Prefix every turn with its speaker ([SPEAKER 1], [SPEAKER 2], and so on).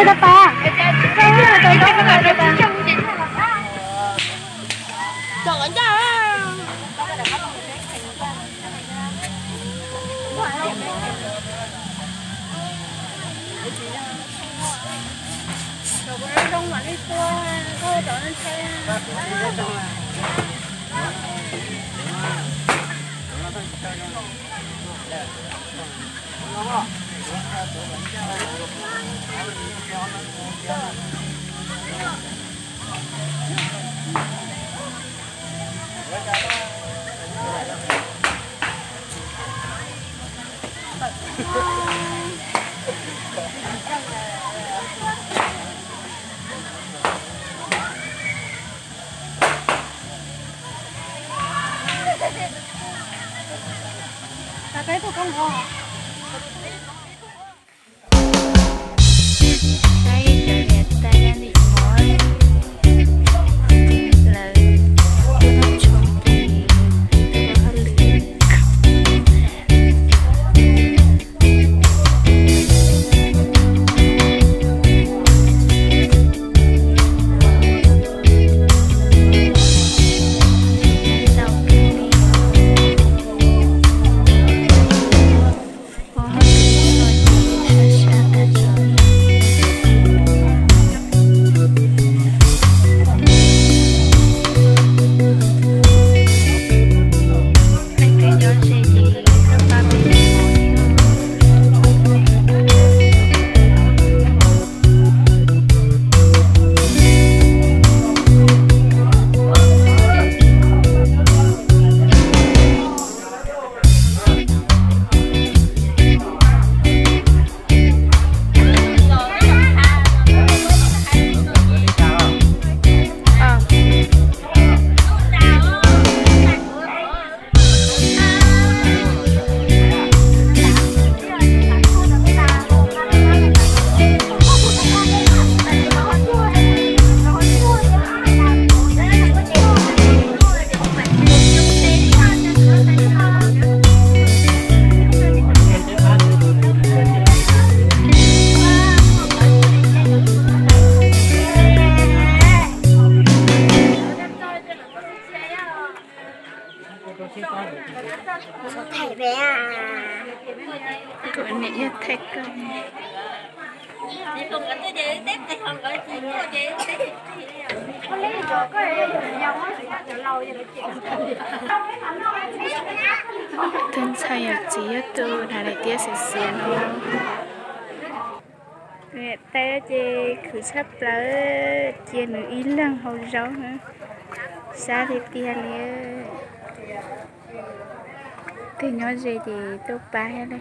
[SPEAKER 1] chưa đó ba. Tôi không có được ba. Trời ơi trời. Rồi bữa đông mà đi qua thôi đợi nó xe. Ta thấy tôi không ngon. Thầy bé à.
[SPEAKER 2] Cô này thích con.
[SPEAKER 3] Chị không có tôi về tép thì không có chị mua chị.
[SPEAKER 1] Con lấy chỗ có nhau á thì cho lâu vậy nó chuyện.
[SPEAKER 2] Thân sai ở chỉ tôi là lại tiếc sẽ xiên không. Mẹ tay chị cứ sắp là chị nữ ý lăng hầu rau hả? Sao thì tiền liền. Thì nói gì thì tôi ba hết đây.